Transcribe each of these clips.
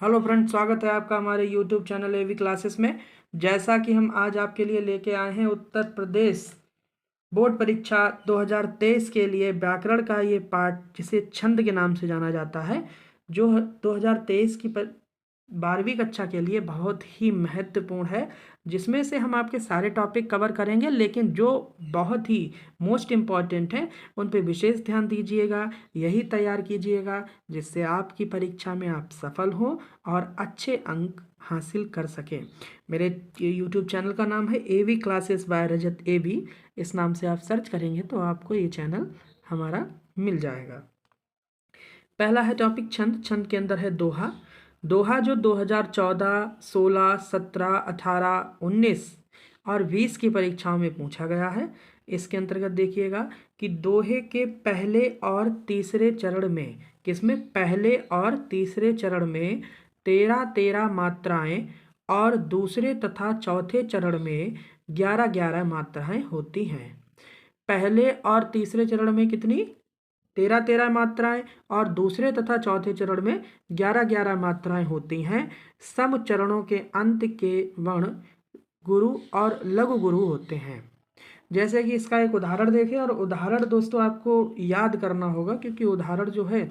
Hello friend, स्वागत है आपका हमारे यूट्यूब चैनल एवी क्लासेस में। जैसा कि हम आज आपके लिए लेके आए हैं उत्तर प्रदेश बोर्ड परीक्षा 2023 के लिए व्याकरण का ये पार्ट, जिसे छंद के नाम से जाना जाता है, जो 2023 की 12वीं कक्षा के लिए बहुत ही महत्वपूर्ण है। जिसमें से हम आपके सारे टॉपिक कवर करेंगे, लेकिन जो बहुत ही मोस्ट इम्पॉर्टेंट हैं उन पे विशेष ध्यान दीजिएगा, यही तैयार कीजिएगा, जिससे आपकी परीक्षा में आप सफल हों और अच्छे अंक हासिल कर सकें। मेरे यूट्यूब चैनल का नाम है एवी क्लासेस बाय रजत एवी। इस नाम से आप सर्च करेंगे तो आपको ये चैनल हमारा मिल जाएगा। पहला है टॉपिक छंद। छंद के अंदर है दोहा। दोहा जो 2014, 16, 17, 18, 19 और 20 की परीक्षाओं में पूछा गया है। इसके अंतर्गत देखिएगा कि दोहे के पहले और तीसरे चरण में, किसमें, पहले और तीसरे चरण में 13-13 मात्राएं और दूसरे तथा चौथे चरण में 11-11 मात्राएं होती हैं। पहले और तीसरे चरण में कितनी? 13-13 मात्राएं और दूसरे तथा चौथे चरण में 11-11 मात्राएं होती हैं। सम चरणों के अंत के वर्ण गुरु और लघु गुरु होते हैं। जैसे कि इसका एक उदाहरण देखें, और उदाहरण दोस्तों आपको याद करना होगा, क्योंकि उदाहरण जो है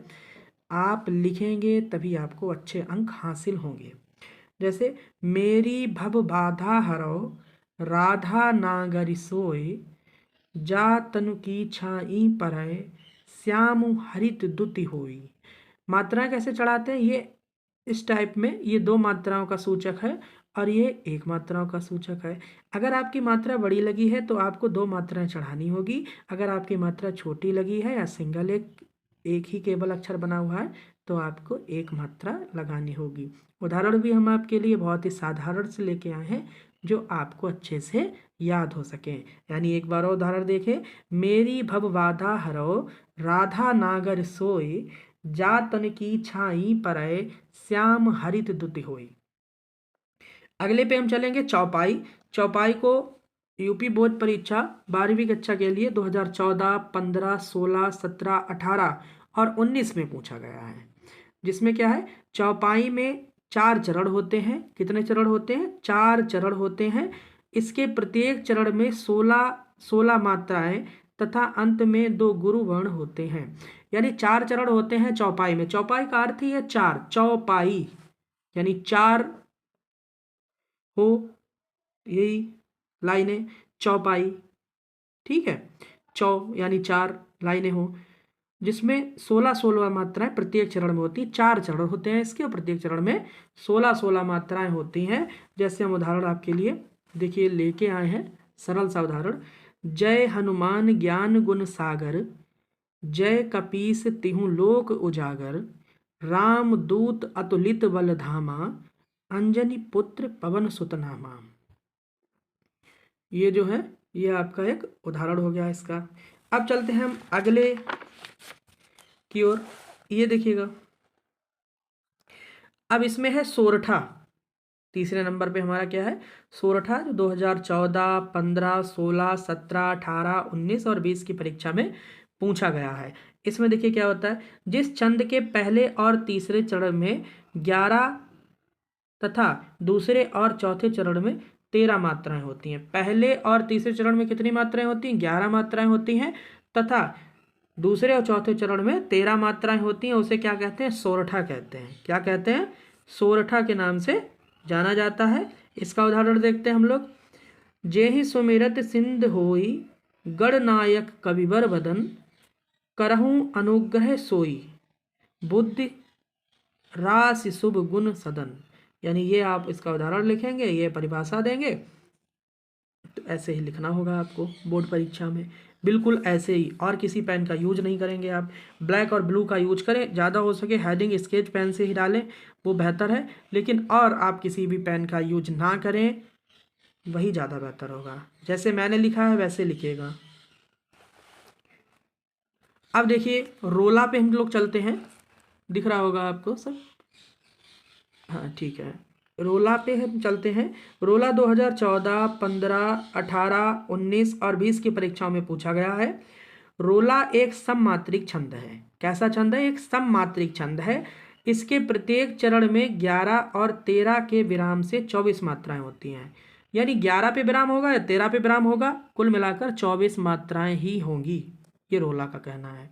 आप लिखेंगे तभी आपको अच्छे अंक हासिल होंगे। जैसे मेरी भव बाधा हरो राधा नागरि सोए, जा तनु की छाई परय श्याम हरित दुति होई। मात्राएं कैसे चढ़ाते हैं? ये इस टाइप में, ये 2 मात्राओं का सूचक है और ये 1 मात्राओं का सूचक है। अगर आपकी मात्रा बड़ी लगी है तो आपको 2 मात्राएं चढ़ानी होगी। अगर आपकी मात्रा छोटी लगी है या सिंगल एक ही केवल अक्षर बना हुआ है तो आपको 1 मात्रा लगानी होगी। उदाहरण भी हम आपके लिए बहुत ही साधारण से लेके आए हैं, जो आपको अच्छे से याद हो सके। यानी एक बार और उदाहरण देखें। मेरी भव बाधा हरो राधा नागर सोए, जा तन की छाई परय श्याम हरित दुति होई। अगले पे हम चलेंगे चौपाई। चौपाई को यूपी बोर्ड परीक्षा 12वीं कक्षा के लिए 2014, 15, 16, 17, 18 और 19 में पूछा गया है। जिसमें क्या है, चौपाई में 4 चरण होते हैं। कितने चरण होते हैं? 4 चरण होते हैं। इसके प्रत्येक चरण में 16 मात्राएं तथा अंत में 2 गुरु वर्ण होते हैं। यानी 4 चरण होते हैं चौपाई में। चौपाई का अर्थ ही है 4, चौपाई यानी 4 हो, यही लाइनें चौपाई। ठीक है, चौ यानी 4 लाइनें हो, जिसमें 16-16 मात्राएं प्रत्येक चरण में होती हैं। 4 चरण होते हैं इसके और प्रत्येक चरण में 16-16 मात्राएं होती हैं। जैसे हम उदाहरण आपके लिए देखिए लेके आए हैं, सरल सा उदाहरण। जय हनुमान ज्ञान गुण सागर, जय कपीस तिहु लोक उजागर, राम दूत अतुलित बल धामा, अंजनी पुत्र पवन सुत नामा। ये जो है ये आपका एक उदाहरण हो गया इसका। अब चलते हैं हम अगले की ओर। ये देखिएगा, अब इसमें है सोरठा। तीसरे नंबर पे हमारा क्या है? सोरठा, जो 2014, 15, 16, 17, 18, 19 और 20 की परीक्षा में पूछा गया है। इसमें देखिए क्या होता है। जिस छंद के पहले और तीसरे चरण में 11 तथा दूसरे और चौथे चरण में 13 मात्राएं होती हैं। पहले और तीसरे चरण में कितनी मात्राएं होती हैं? 11 मात्राएं होती हैं। तथा दूसरे और चौथे चरण में 13 मात्राएं होती हैं। उसे क्या कहते हैं? सोरठा कहते हैं। क्या कहते हैं? सोरठा के नाम से जाना जाता है। इसका उदाहरण देखते हैं हम लोग। जेहि सुमिरत सिंध होई, गणनायक कविवर बदन, करहूँ अनुग्रह सोई, बुद्धि राशि शुभ गुण सदन। यानी ये आप इसका उदाहरण लिखेंगे, ये परिभाषा देंगे, तो ऐसे ही लिखना होगा आपको बोर्ड परीक्षा में। बिल्कुल ऐसे ही, और किसी पेन का यूज नहीं करेंगे आप। ब्लैक और ब्लू का यूज करें, ज़्यादा हो सके हेडिंग स्केच पेन से ही डालें, वो बेहतर है। लेकिन और आप किसी भी पेन का यूज ना करें, वही ज़्यादा बेहतर होगा। जैसे मैंने लिखा है वैसे लिखिएगा। अब देखिए रोला पे हम लोग चलते हैं, दिख रहा होगा आपको सब। हाँ ठीक है, रोला पे हम चलते हैं। रोला 2014, 15, 18, 19 और 20 की परीक्षाओं में पूछा गया है। रोला एक सममात्रिक छंद है। कैसा छंद है? एक सममात्रिक छंद है। इसके प्रत्येक चरण में 11 और 13 के विराम से 24 मात्राएं होती हैं। यानी 11 पे विराम होगा या 13 पे विराम होगा, कुल मिलाकर 24 मात्राएं ही होंगी, ये रोला का कहना है।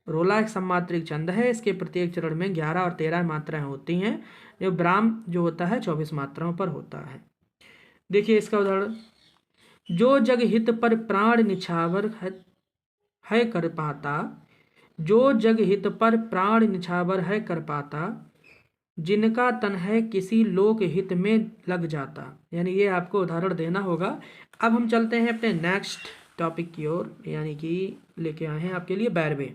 रोला एक सममात्रिक छंद है, इसके प्रत्येक चरण में 11 और 13 मात्राएं होती हैं। जो विराम जो होता है 24 मात्राओं पर होता है। देखिए इसका उदाहरण, जो जग हित पर प्राण निछावर है कर पाता, जो जग हित पर प्राण निछावर है कर पाता, जिनका तन है किसी लोक हित में लग जाता। यानी ये आपको उदाहरण देना होगा। अब हम चलते हैं अपने नेक्स्ट टॉपिक की ओर, यानी कि लेके आए हैं आपके लिए 12वें।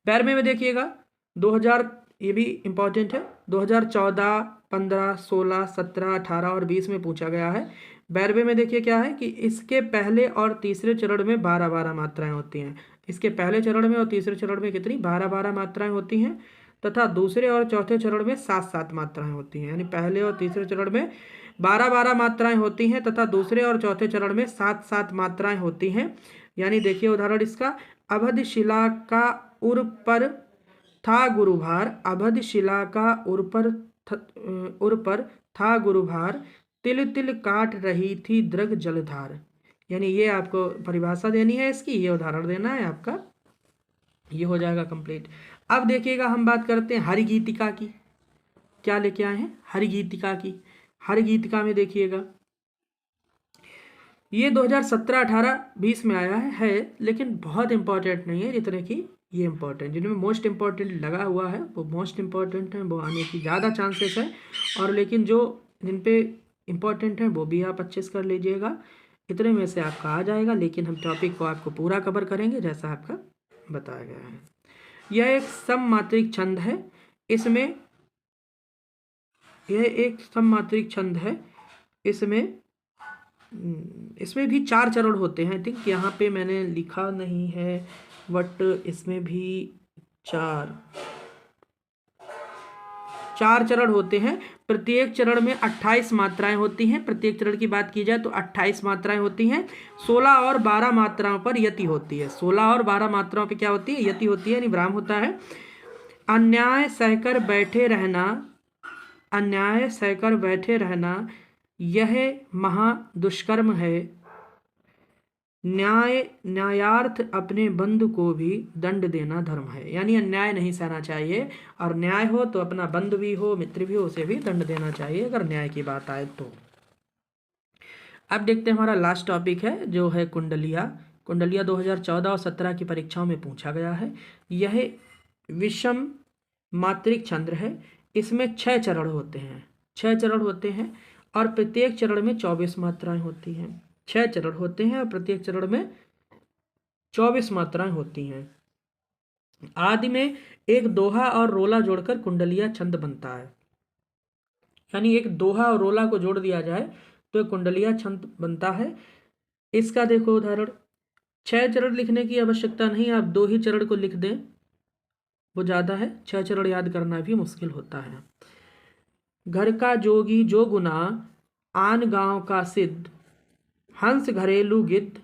12वें में देखिएगा 2000, ये भी इम्पोर्टेंट है, 2014, 15, 16, 17, 18 और 20 में पूछा गया है। 12वें में देखिए क्या है कि इसके पहले और तीसरे चरण में 12-12 मात्राएं होती हैं। इसके पहले चरण में और तीसरे चरण में कितनी 12-12 मात्राएं होती हैं, तथा दूसरे और चौथे चरण में 7-7 मात्राएं होती हैं। यानी पहले और तीसरे चरण में 12-12 मात्राएं होती हैं तथा दूसरे और चौथे चरण में 7-7 मात्राएं होती हैं। यानी देखिए उदाहरण इसका, अभद शिला का उर पर था गुरुभार, अभद शिला का उर पर था गुरुभार, तिल तिल काट रही थी दृग जलधार। यानी ये आपको परिभाषा देनी है इसकी, ये उदाहरण देना है आपका, ये हो जाएगा कंप्लीट। अब देखिएगा हम बात करते हैं हरिगीतिका की। क्या लेके आए हैं, हरिगीतिका की। हरिगीतिका में देखिएगा ये 2017, 18, 20 में आया है, लेकिन बहुत इंपॉर्टेंट नहीं है जितने की ये इंपॉर्टेंट। जिनमें मोस्ट इंपॉर्टेंट लगा हुआ है वो मोस्ट इंपॉर्टेंट है, वो आने की ज़्यादा चांसेस है। और लेकिन जो जिन पे इम्पॉर्टेंट है वो भी आप अच्छे से कर लीजिएगा, इतने में से आपका आ जाएगा। लेकिन हम टॉपिक को आपको पूरा कवर करेंगे जैसा आपका बताया गया है। यह एक सममात्रिक छंद है, इसमें यह एक सममात्रिक छंद है, इसमें भी 4 चरण होते हैं। आई थिंक यहाँ पे मैंने लिखा नहीं है, बट इसमें भी 4 चरण होते हैं। प्रत्येक चरण में 28 मात्राएं होती हैं। प्रत्येक चरण की बात की जाए तो 28 मात्राएं होती हैं। 16 और 12 मात्राओं पर यति होती है। 16 और 12 मात्राओं पर क्या होती है, यति होती है, यानी विराम होता है। अन्याय सहकर बैठे रहना, अन्याय सहकर बैठे रहना यह महा दुष्कर्म है, न्यायार्थ अपने बंधु को भी दंड देना धर्म है। यानी अन्याय नहीं सहना चाहिए, और न्याय हो तो अपना बंधु भी हो, मित्र भी हो, उसे भी दंड देना चाहिए अगर न्याय की बात आए तो। अब देखते हैं हमारा लास्ट टॉपिक है जो है कुंडलिया। कुंडलिया 2014 और 17 की परीक्षाओं में पूछा गया है। यह विषम मात्रिक छंद है, इसमें 6 चरण होते हैं। 6 चरण होते हैं और प्रत्येक चरण में 24 मात्राएं होती हैं। 6 चरण होते हैं और प्रत्येक चरण में 24 मात्राएं होती हैं। आदि में एक दोहा और रोला जोड़कर कुंडलिया छंद बनता है। यानी एक दोहा और रोला को जोड़ दिया जाए तो कुंडलिया छंद बनता है। इसका देखो उदाहरण, 6 चरण लिखने की आवश्यकता नहीं, आप 2 ही चरण को लिख दें वो ज़्यादा है। 6 चरण याद करना भी मुश्किल होता है। घर का जोगी जो गुना, आन गांव का सिद्ध, हंस घरेलू गिद्ध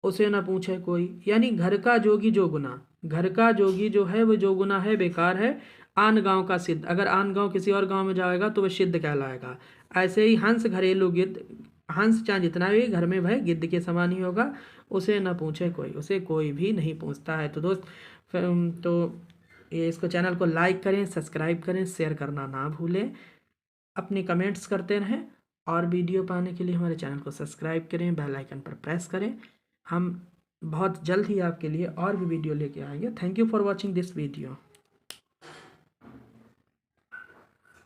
उसे न पूछे कोई। यानी घर का जोगी जो गुना, घर का जोगी जो है वो जो गुना है बेकार है। आन गांव का सिद्ध, अगर आन गांव किसी और गांव में जाएगा तो वह सिद्ध कहलाएगा। ऐसे ही हंस घरेलू गिद्ध, हंस चाहे जितना भी घर में भाई गिद्ध के समान ही होगा, उसे न पूछे कोई, उसे कोई भी नहीं पूछता है। तो दोस्त तो ये इसको चैनल को लाइक करें, सब्सक्राइब करें, शेयर करना ना भूलें, अपने कमेंट्स करते रहें, और वीडियो पाने के लिए हमारे चैनल को सब्सक्राइब करें, बेल आइकन पर प्रेस करें। हम बहुत जल्द ही आपके लिए और भी वीडियो लेके आएंगे। Thank you for watching this video.